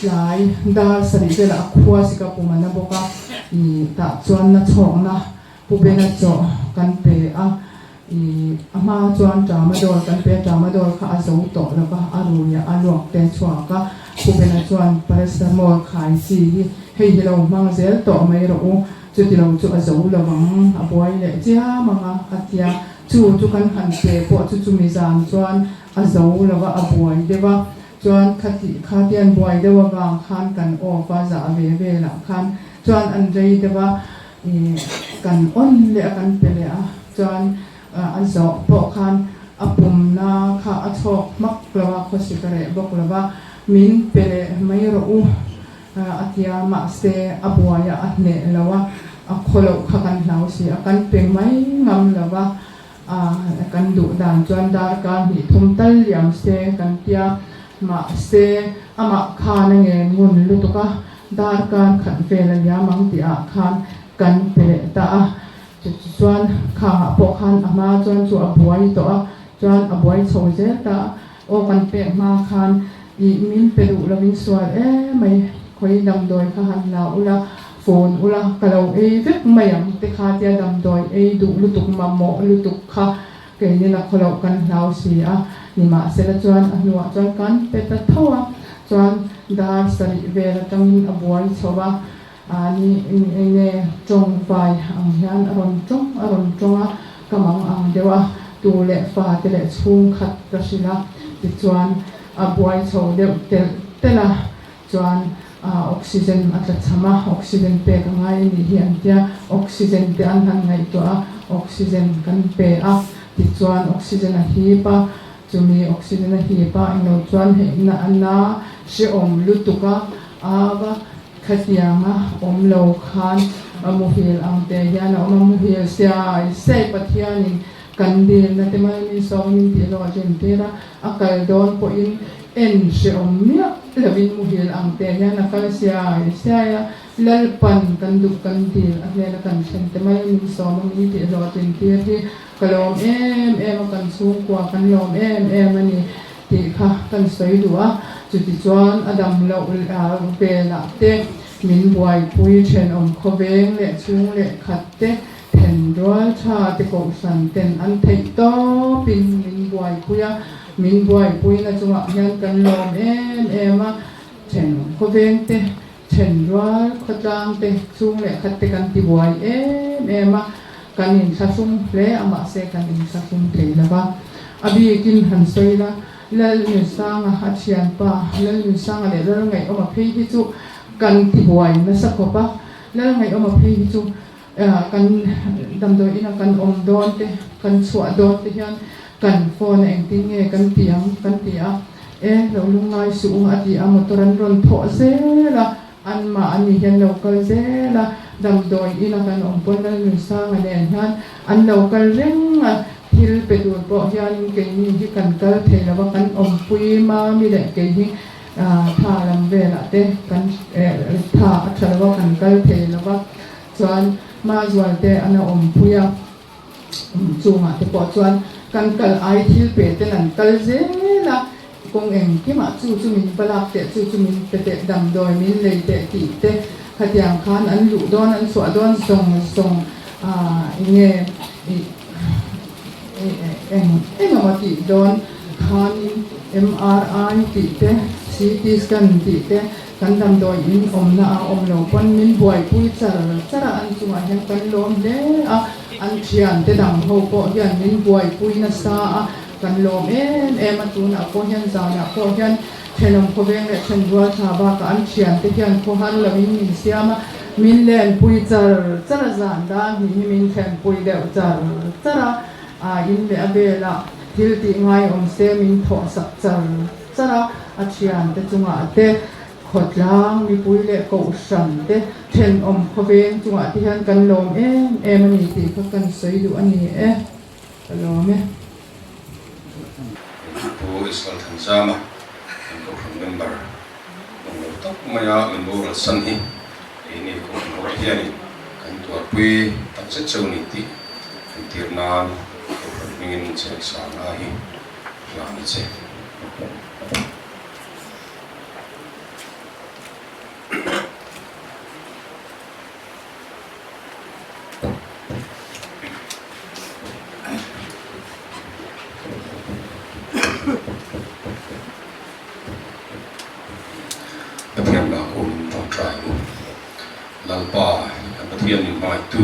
lai dal sari bela khua sika pumana boka i ta chuan na chong na pubena cho kan pe ama chuan tramadol kan pe tramadol kha azo to la ka aruya alok te chwa ka pubena chuan paracetamol khai chi hei hilo mang zel to mai ro chu ti lo chu azo la wang aboi le chia manga atia chu kan han pe po chu mi zan chuan azo la wa aboi dewa chuan khatian boi dewa wang khan kan o fa za ve la khan chuan an rei dewa kan on le kan pe le a chuan an zo po khan apum na kha athok mak lawa khosikare bok lawa min pele mai ro u atia ma se abuaya atne lawa akholo kha kan hnau si akan pe mai ngam lawa kan du dan chuan dar kan hi thum tal yam se kan tia ma se ama kha na nge ngun lu to ka dar kan khan fe la ya mang ti a khan kan pe ta chuan kha po khan ama chuan chu abuai to a chuan abuai chho je ta o kan pe ma khan i min peru la min swal mai khoi dam doi kha han la ula phone ula kalo vek mayam te kha tia dam doi du lu tuk ma mo lu tuk kha ke ni la kholo kan lau si a ni ma se la chuan anua chuan kan pe ta thawa chuan dar sari ve la tangin abuai chowa ani ne chong vai ang hian aron chonga kamang ang dewa tu le fa te le chung khat ka sila ti chuan abuai chho de tela chuan oxygen atla chama oxygen pe ka ngai ni hian tia oxygen te an han ngai to a oxygen kan pe a ti chuan oxygen a hi pa chumi oxygen a hi pa ino chuan he na ana she om lutuka ava khatianga om lo khan amuhil ang te hian amuhil sia sei pathianin kandil na te mai min song min ti lo jen tera akal don po in en she om mia lavin muhil ang te hian akal sia ya lalpan kandu kandil aklela kan chen te mai min song min ti lo jen tera hi kalom em kan sung kwa kan lom em ani ti kha kan soi duwa chu ti chuan adam lo pe la te min buai pui chen om khoveng le chung le khat te then rol tha te ko san ten an thei to pin min buai pui na chunga hian kan lom em a chen khoveng te chen rol khotang te chung le khat te kan ti buai em a kan in sa sum le ama se kan in sa sum thei lawa abi kin han soila lal mi sanga hachian pa lal mi sanga le lal ngai oma phei hi chu kan ti buai na sa ko pa lal ngai oma phei hi chu kan dam do ina kan om don te kan chua don te hian kan phone eng ting nge kan tiang kan tia lo lungai su ati amotoran ron tho se la an ma ani hian local se la dam doi ina kan om pon lal mi sanga nen han an local reng hil petur po hian ke ni hi kan kal thela wa kan om pui ma mi le ke hi tha lam ve la te kan tha athal wa kan kal thela wa chuan ma zual te ana om puya chunga te po chuan kan kal ai thil pe te nan kal ze la kong eng ki ma chu min balak te chu min te dam doi min le te ti te khatiang khan an lu don an so don song nge amati don khan MRI ti te CT scan ti te kan dam doi in om lo pon min buai pui chara an chunga hian kan lom le an thian te dam ho po hian min buai pui na sa kan lom em atuna ko hian zana ko hian thenam khoveng le chen dua tha ba ka an thian te hian ko han lo min siama min len pui chara zan da hi min thlen pui de chara in le abela thil ti ngai om se min tho sak chara achian te chunga te khotlang mi pui le ko san te then om khoveng chunga ti han kan lom em ani ti kha kan soi du ani Hello, me.
Bu Israel Tanzama, yang kau member, menurut aku maya member sanhi, ini kau menurut dia ni, kan tuar pui tak sejauh niti, kan tirnan, kau ingin cek sana hi, yang cek. Thiên là ôn trong trại lần ba anh thiên mai tu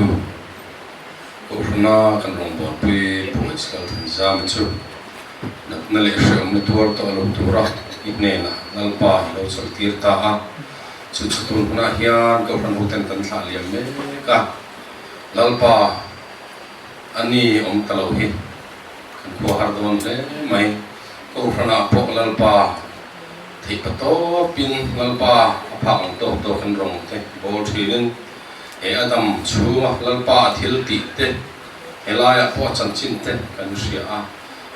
corona kan rong bor pe po Israel Tanzam chu nak na le shem tuar to lo tura itne na lần ba lo sol tir ta a chu chu tun na hian ko ran hoten kan thla liam me ka lần ba ani om talo hi kan ko har don le mai ko ran a po lần ba thì bắt đầu pin lần ba phẳng tổ tổ khăn rong thế bầu thủy lên hệ adam chú lần ba thiếu tị thế hệ lai à po chân chín thế cần sửa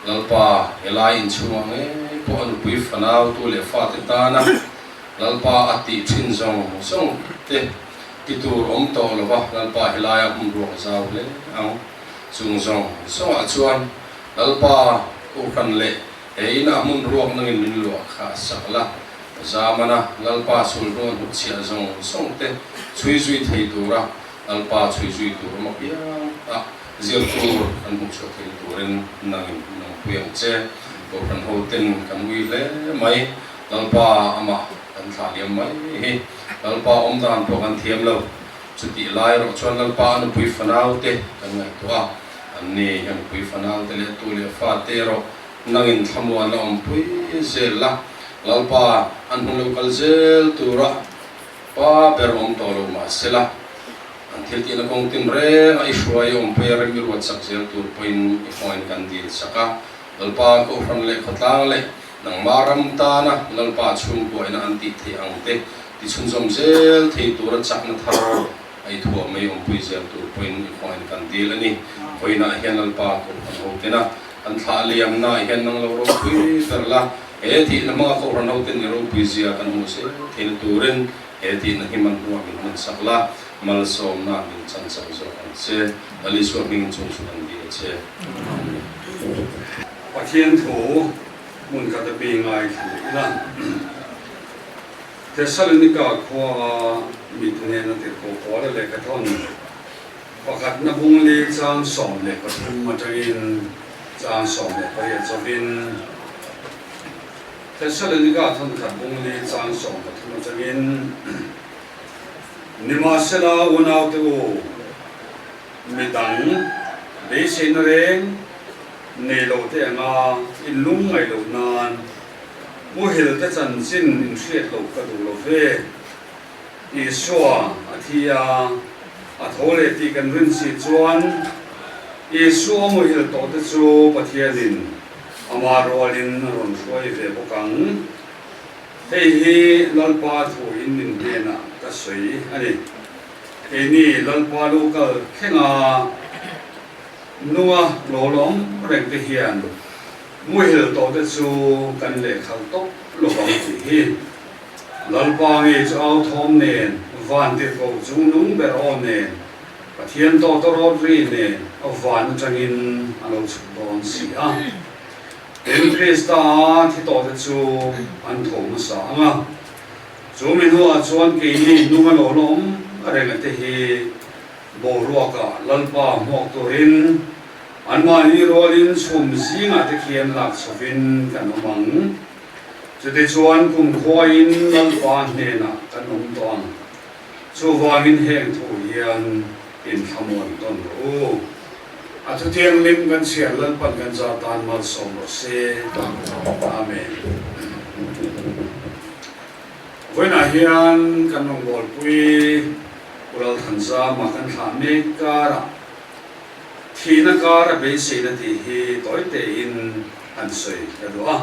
lần ba hệ lai in chú mang ấy po anh bui phần nào tu lệ phát thế ta na lần ba tị chín rong song thế cái tu om tổ là ba lần ba hệ lai om ruộng giàu lên ang sung rong song à chuan lần ba u khăn lệ ấy na mun ruộng năng in luộc khá sắc la zamana lalpa sulron hutsia zong song te chui zui thei tura lalpa chui zui tur ma pia a zir tur an mu cho thei turin nang puyang che ko ran ho ten kan wi le mai lalpa ama kan thla liam mai hi lalpa om dan to kan thiam lo chuti lai ro chon lalpa an pui fanau te kan ngai to a an ni han pui fanau te le tu le fa te ro nangin thamwa na om pui zela lalpa an hung local zel tura pa ber om to lo ma sela an thil ti na kong tin re ai shwai om pe re mi ruat sak zel tur point i point kan dil saka lalpa ko fran le khatlang le nang maram ta na lalpa chum ko ina an ti the ang te ti chun som zel thei tur chak na thar ai thua mai om pui zel tur point i point kan dil ani poina hian lalpa ko ho tena an thla liam na hian nang lo ro pui perla he thi na mga ko ran hoten ni ro pui zia kan mu se thil turin he thi na himan ruwa min man sakla mal som na min chan chang zo an se ali so min chung chung an di che
Pathian thu mun ka ta pi ngai thu ila Thessalonica khwa mi thne na te ko ko le ka thon pakhat na bung le chang som le ka thum ma tangin chang som le pa ya chovin Thessalonica thon khat bung le chang som ka thum ma tangin nimasela unau te o midang be sin reng nei lo te nga in lung ngai lo nan mu hil te chan chin in hriat lo ka du lo ve i swa athia a thole ti kan rin si chuan i swa mu hil to te chu pathianin ama rolin ron hroi ve bokang hei hi lalpa thu in min bena ka soi ani hei ni lalpa lo ka khenga nuwa lolom reng te hian mu hil to te chu kan le khal tok lo bang ti hi lalpa nge chu au thom nen van ti ko chu nung ber on nen pathian to to ro ri ne awan changin alo chu don si a en krista thi to te chu an thom sa anga chu min hu a chuan ke ni nunga lolom reng te hi bo ruaka lalpa mok torin anmani rolin chum zinga te khian lak sovin kan omang chute chuan kum khoin lalpa hne na kan om tong chu wangin heng thu hian in thamon ton ro athu tiang lim kan sian lalpan kan za tan mal som ro se amen voina hian kan ong bol pui ural thanza ma kan thla me kara thina kara be se na ti hi toy te in an soi ka do a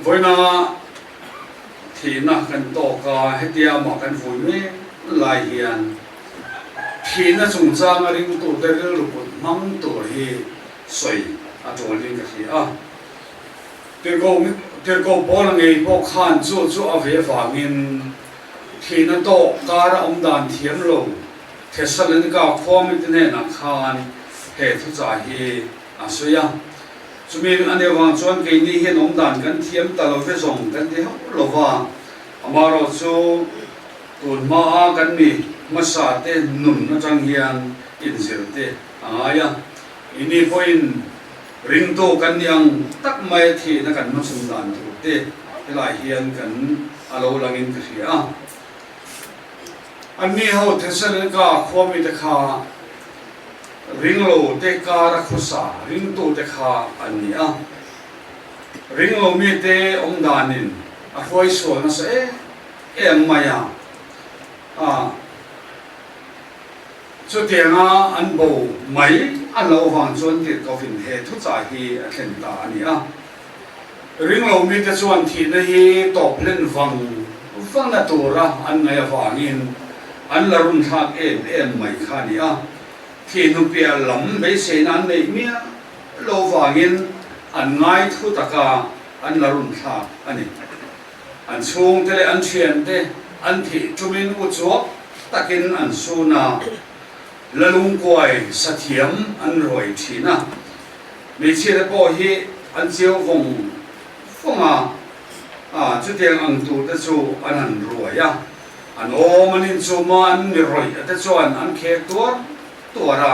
voina thina kan to ka hetia ma kan vui me lai hian khi nó chung ra ngài ring tu để rêu lục mang tu hi soi à tuần linh cái gì à tiền cô bỏ là ngày bỏ khan chú à về vàng khi nó to cả ông đàn thiếm lâu thế sao lên cả khoa mình thế này là khan hệ thu trả hi à suy à chúng mình anh em vàng chọn cái này hiện ông đàn gần thiếm ta lâu về rong gần thế học lâu vàng mà rồi chú tuần mà gần mi mà sao thế nụn nó chẳng hiền in gì thế à ya ini point ring to kan yang tak mai thi na kan no sum dan tu te lai hian kan alo langin ka ria anni ho thesal ka khomi te kha ring lo te ka ra khosa ring to te kha anni a ring lo mi te ong danin a hoi so na se em maya a cho tiếng anh bầu mấy anh lâu vàng chuẩn tiệt có phần hệ thuốc giải hi khen ta anh à riêng lâu mi ta chuẩn thì nó hi top lên vàng là tổ ra anh này vàng in anh là run thang em mấy khani à thì nó bia lắm mấy xe nan này mi lâu vàng in anh ngay thuốc ta cả anh là run thang anh xuống thế anh chuyển thế anh thì chúng mình có chỗ ta kiến anh su na lalung quay sa thiam an roi thina mi chira po hi an chiao vong fonga chu tiang ang tu ta chu an roi ya an o manin chu ma an ni roi ta chu an khe tora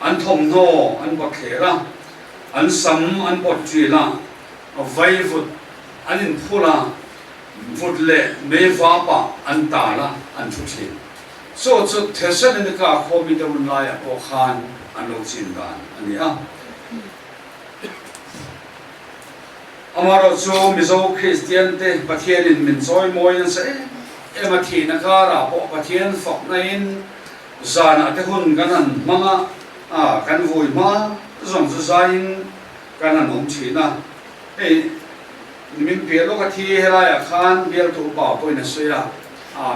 an thom no an bot khera an sam an bot chi la vai vut an in phula vut le me va pa an ta la an thu chi so thesal in ka khomi de un lai o khan an lo chin dan ani a amaro so mizo christian te pathian in min choi moi se emathi na kara po pathian fok na in zana te hun kanan manga kan voi ma zong zu zain kanan om china min pe lo ka thi helaya khan bial tu pa po na soya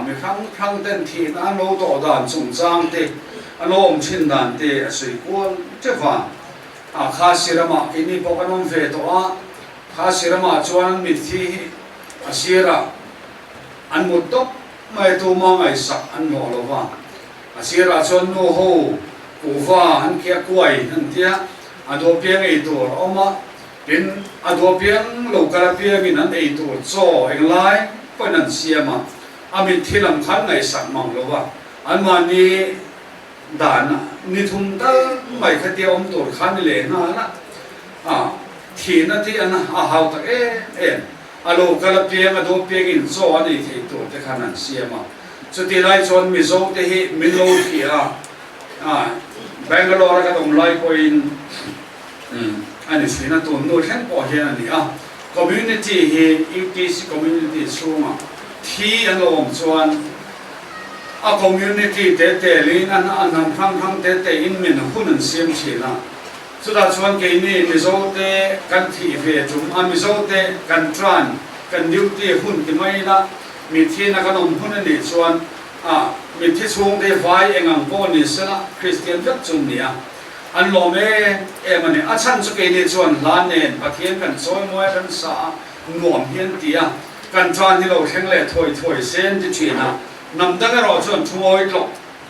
mi khang ten thi na lo to dan chung chang te alom chin dan te sui kuan che va kha sirama kini po kanom ve to a kha sirama chuan mi thi asira an mut tok mai tu ma ngai sak an no lo wa asira chuan no ho ku va an kia kuai an tia ado piang ei tur oma in ado piang lo kala piang in an ei tur cho eng lai pon an siama amin thilam khan ngai sak mang lo wa an ma ni dan ni thum dal mai khati om tur khan le na na thi na ti an hau ta alo kala piang ado piang in cho ani thei tur te khan an siama chu ti lai chon mi zo te hi min lo thi Bangalore ka tong lai ko in ani sina to no than po hian ani community hi UTC community suma thi an lom chuan a community te lin an nam thang te in min hun an siam china chuda chuan ke ni mizo te kan thi ve chum a mizo te kan tran kan duty hun ti mai la mi thi na kan om hun ani chuan mi thi chung te vai engang po ni sala Christian vet chum nia an lo me mani a chan chu ke ni chuan lan nen pathian kan choi moi kan sa nuam hian tia kan chuan ni lo theng le thoi sen ti thina nam dang ro chuan thoi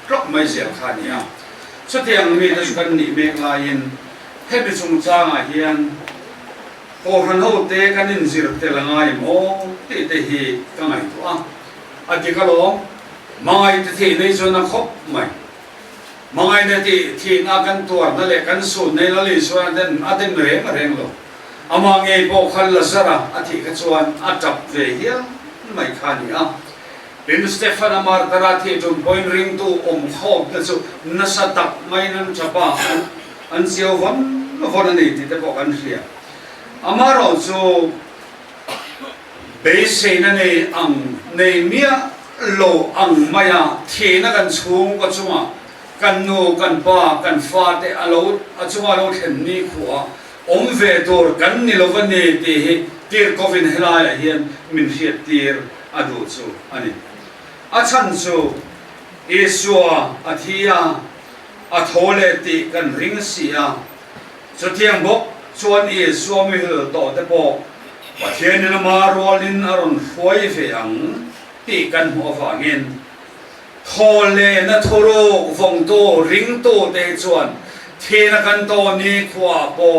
klok mai zel kha nia chu tiang mi da kan ni mek la in he bi chung changa hian o han ho te kan in zir te la ngai mo te hi ka ngai to a ti ka lo mangai te thi nei chuan a khop mai mangai ne thi na kan tuar na le kan su nei la li chuan den aden reng lo ama nge po khal la sara a thi ka chuan a tap ve hian mai khani in Stefan amar tara thi tum point ring tu om khop na chu na sa tak mai nan chapa an siau von nei ti te po kan hria amaro chu be se na nei ang nei mia lo ang maya thi na kan chung ko chuma kan no kan pa kan fa te alo achuma lo then ni khuwa om ve dor kan ni lo van ne te hi tir kovin helaya hian min hiat tir adu chu ani a chan chu Isua athia athole ti kan ring sia so thiang bok chuan Isua mi hil to te po pathian in ma rolin aron foi ve ang ti kan mo wangin thole na thoro vong to ring to te chuan thena kan to ni khwa po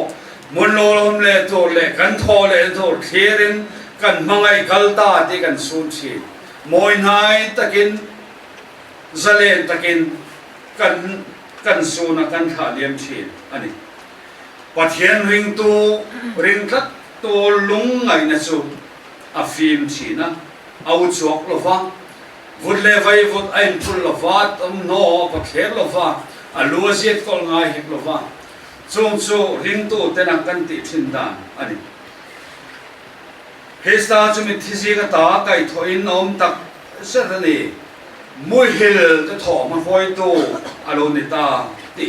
mun lom le to le kan thole to therin kan mangai galta ti kan sun chi moi nai takin zalen takin kan suna kan thaliam chi ani pathian ring tat to lung ngai na chu a film chi na au chuak lova vut le vai vut ain phul lova tom no pathian lova a lu ziet kol ngai hik lova chung chu ring tu te nang kan ti thin dan ani hesta chu mi thisi ka ta kai thoin om tak certainly mui hil te tho ma hoi tu alo ni ta ti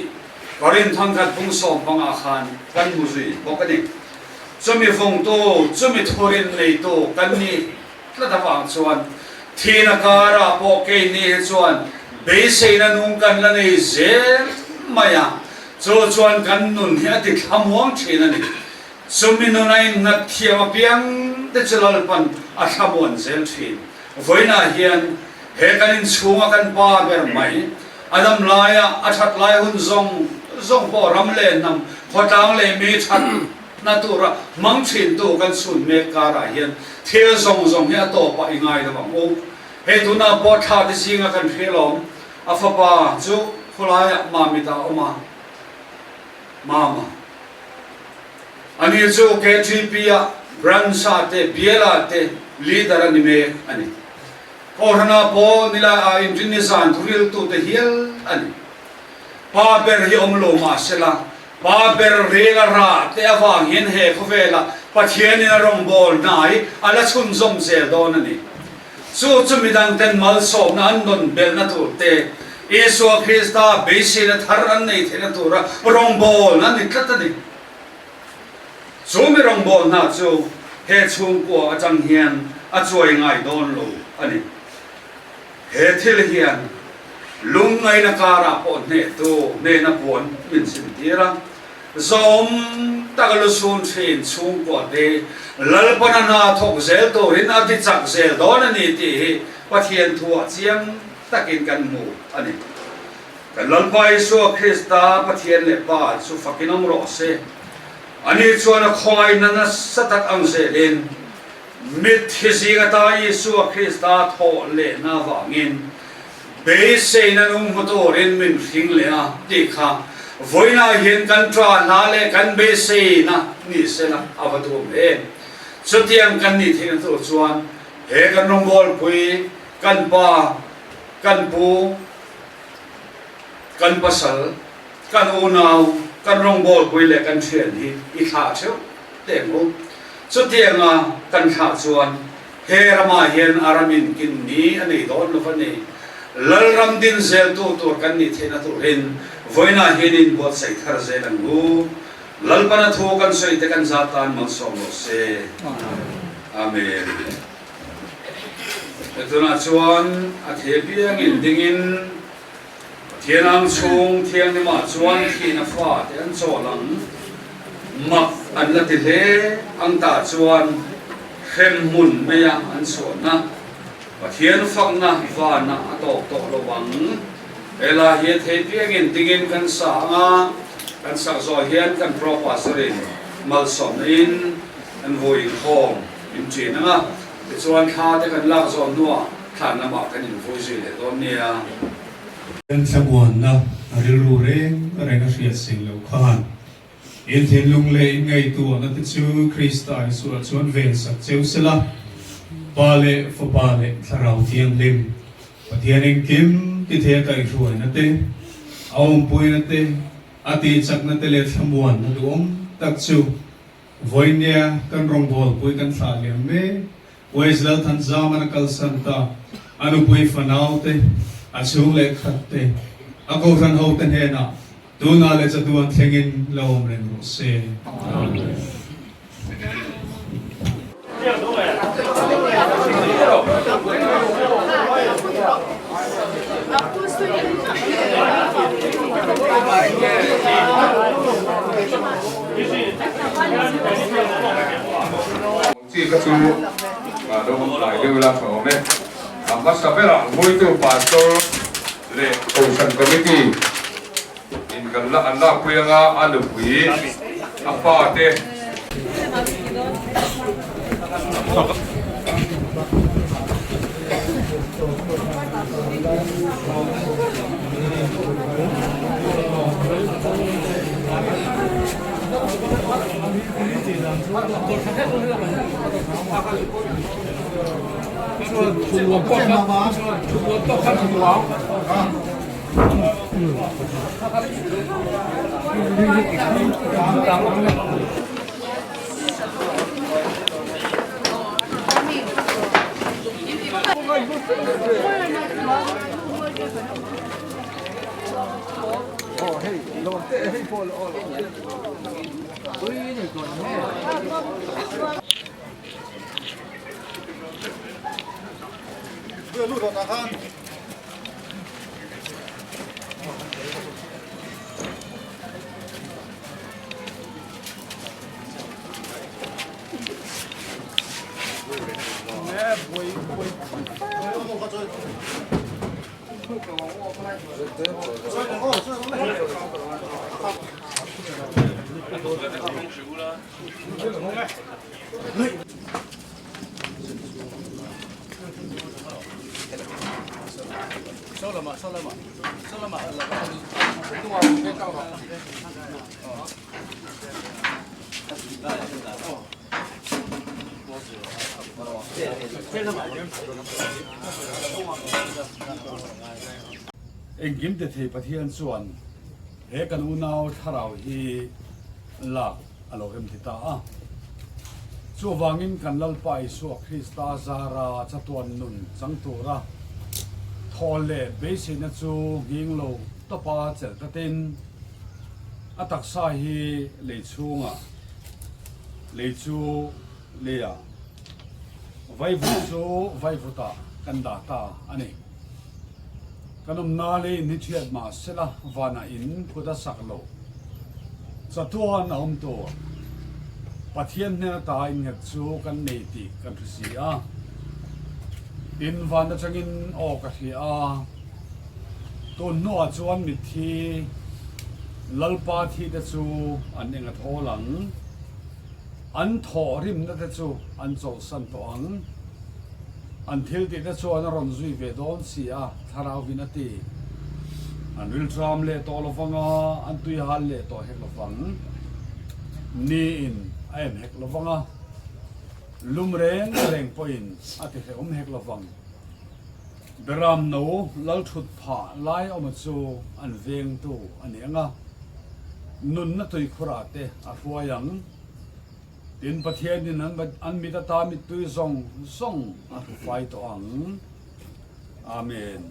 karin thang khat pung som panga khan kan mu zui bokani chumi phong tu chumi thorin nei tu kan ni tla da wang chuan thina kara po ke ni chuan be sei na nung kan la nei zel maya cho chuan kan nun hi ati thamuang thina ni chumi no nai ngat thiam piang te chalal pan a thamuan zel thin voina hian he kanin chunga kan pa ber mai adam laya athat lai hun zong po ram le nam khotang le me that na tura mang chin tu kan sun me kara hian thil zong ya to pa ingai da bang o he tu na po tha de singa kan phelom afa pa chu khulaya ma mi ta oma mama ani chu KTP ya brand sa te biela te leader ani me ani Orna po nila injinisan thuril tu te hiel ani pa ber hi omlo ma sela pa ber rela ra te awang hin he khovela pathian in rong bol nai ala chun zom zel don ani chu chumidang ten mal som na andon bel na tu te Yesu Krista beisi na thar an nei thena tu ra rong bol na ni tlatani chumi rong bol na chu he chung ko achang hian a choi ngai don lo ani he thil hian lungai na kara po ne tu ne na pon min sim tira zom tagalu sun thin chung ko de lalpana na thok zel to hin ati chak zel don ani ti pathian thua chiang takin kan mu ani kan lalpai so Krista pathian le pa su fakinom ro se ani chuan khongai na satak ang zelin mit hisiga ta Yesu Krista tho le na wangin be sei na nung motorin min hing le a ti kha voina hian kan tra na le kan be sei na ni se na avatu me chutiang kan ni thina to chuan he kan rong bol pui kan pa kan pu kan pasal kan unau kan rong bol pui le kan thian hi I kha cheu te mo chutianga kan kha chuan he rama hian aramin kin ni ani don lo fani lalram din zel tu kan ni thena tu rin voina hinin bot sai thar zel angu lalpana thu kan soi te kan zatan mang som lo se amen etuna chuan a thepiang in dingin thianang chung thiang ni ma chuan thina fa te an cholang mak an la ti le ang ta chuan khem mun me ya an so na pathian phang na va na atok to lo wang ela hi the piang in tingin kan sa nga kan sa zo hian kan proposarin mal som in an voi khom in chin nga chuan kha te kan lak zo nuwa than na ma kan in voi zui le don nia
kan thabuan na arilu reng renga riat sing lo khan in thin lung le in ngai tu na te chu Krista Isu chuan vel sak cheu sela pale fo pale tharau thiang lim pathian in kim ti the kai ruai na te aum pui na te ati chak na te le thabuan na duom tak chu voinia kan rong bol pui kan thla liam me weslal than zamana kal santa anu pui fanau te achung le khat te ako ran ho ten he na tu na le cha duan thengin lom ren ro se amen
Aku
chỉ có chú mà đâu lại đều là phổ này mà sắp là mỗi tổ pastor lệ ocean committee in gần là anh là quyền anh được quý anh phá thế
eng gim te thei pathian chuan he kan unau tharau hi lak alo hem thita a chu wangin kan lalpai su Krista zara chatuan nun changtura thole besin chu nginglo topa chel tatin ataksa hi leichunga leichu leya vaivu chu vaivuta kandata ani kanum nali ni thiat ma sela wana in khuda saklo chatuan om to pathian ne ta in ngat chu kan nei ti kan thusia in vanda changin o ka thia to no chuan mi thi lalpa thi da chu an enga tholang an tho rim na da chu an chaw san to ang an thil ti da chu an ron zui ve don sia tharau vinati an wil tram le to lovanga an tui hal le to hek lovang ni in aem hek lovanga lumreng reng point ati he hek lovang beram no lal thut pha lai om chu an veng tu ani anga nun na tui khura te a huayang tin pathian din an mi ta mi tui zong zong a fai to ang amen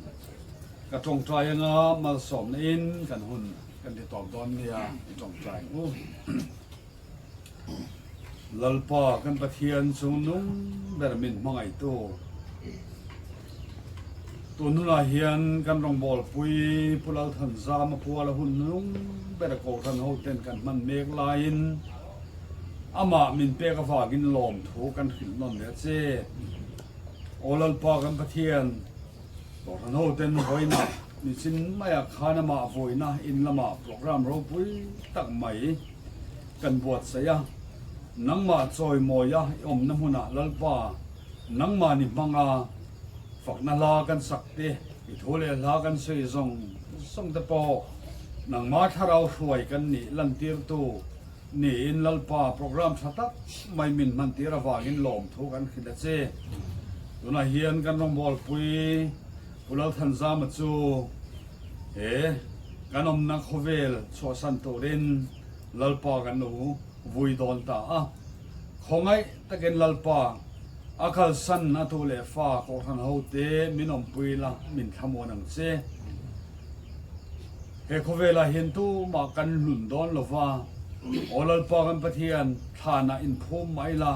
ka tong trai nga mal som in kan hun kan ti tom don nia tong trai u lalpa kan pathian chung nung bermin mangai tu tunula hian kan rong bol pui pulal than za ma puala hun nung ber ko than ho ten kan man mek lain ama min pe ka wagin lom thu kan khil non le che olal pa kan pathian to than ho ten hoina ni sin maya khana ma voina in lama program ro pui tak mai kan buat saya nangma choi moya om na huna lalpa nangma ni manga fakna la kan sakte i thole la kan sei zong song te po nangma tharau hruai kan ni lantir tu ni in lalpa program thatak mai min man tira wangin lom thu kan khila che tuna hian kan rong bol pui pulal than za ma chu he kanom na khovel cho san to rin lalpa kan nu vui don ta a khongai taken lalpa akal san na tu le fa ko han ho te minom pui la min thamon ang che he khovela hin tu ma kan lun don lova olal pa kan pathian thana in phum mai la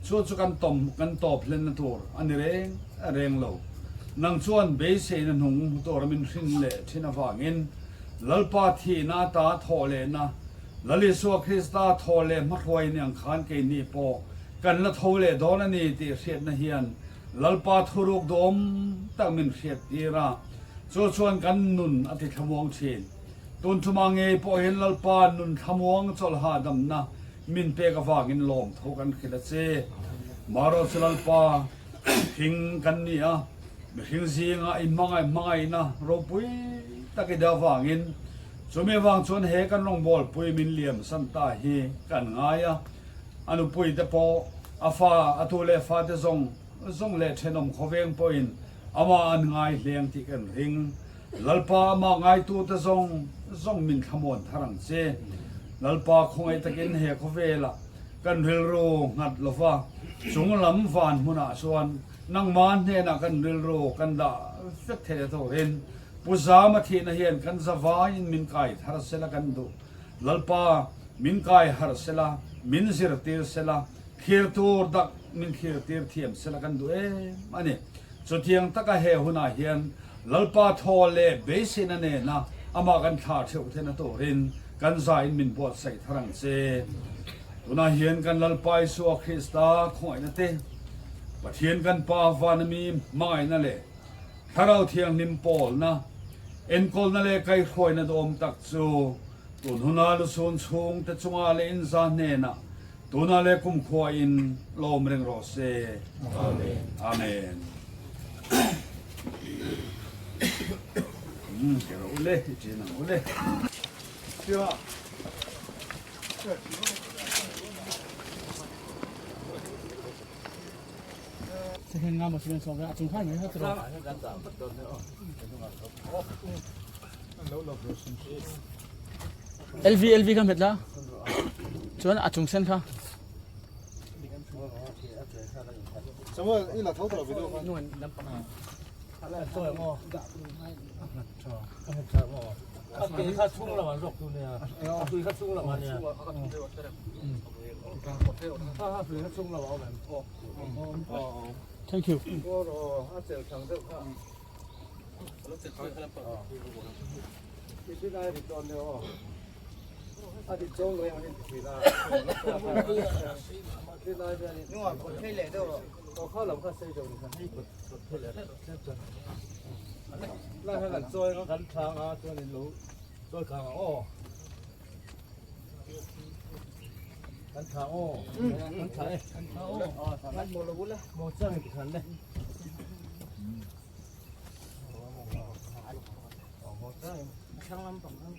chu chu kan tom kan top len na tur ani reng lo nang chuan be se na nung tor min hring le thina wangin lalpa thi na ta thole na laliswa krista thole mahroi nyang khan ke ni po kan la thole don ani ti hriat na hian lalpa thuruk dom tamin hriat tira chu chuan kan nun ati thamong thin tun thuma nge po hen lalpa nun thamong chol ha dam na min pe ka wangin lom thokan khila che maro chulalpa hing kan ni a hing zinga in mangai na ro pui takida wangin chumi wang chon he kan long bol pui min liam san ta hi kan ngaya anu pui te po afa atule fa te zong le thenom khoveng poin ama an ngai hleng ti kan ring lalpa ma ngai tu te zong min thamon tharang che lalpa khongai takin he khovela kan ril ro ngat lova chung lam van huna suan nang man he na kan ril ro kan da fek the to ren puzama thi na hian kan zawa in min kai thar sela kan du lalpa min kai har sela min zir tir sela khir tur dak min khir tir thiam sela kan du ani chutiang taka he huna hian lalpa thole besin ane na ama kan tha theu thena to rin kan zain min bot sai tharang che tuna hian kan lalpai su krista khoi na te pathian kan pa vanami mai na le tharau thiang nim pol na en kol na le kai khoi na dom tak chu tun huna lu sun chung te chunga le in za ne na tuna le kum khoi in lom reng ro se amen amen kero ule chena ule Chưa.
Sẽ hình nga một chuyện xong ra chúng khai mấy hết rồi. LV kan hết lá. Chuan à chúng sen kha.
Xong rồi, ý là thấu tờ video không?
Nuôi đâm pa. Ala tôi ngô. Cái khát chung là mà rọc tu nè. Tôi khát chung là mà nè. Khát chung là mà bạn. Thank you.
Nhưng mà còn thấy lệ đâu rồi.
Lại hay là trôi nó gắn thang á, trôi lên lũ, trôi càng ô, gắn thang ô, gắn thang ô, gắn một lỗ lên, một chân thì khẩn đây. Một chân, sang lắm tổng lắm.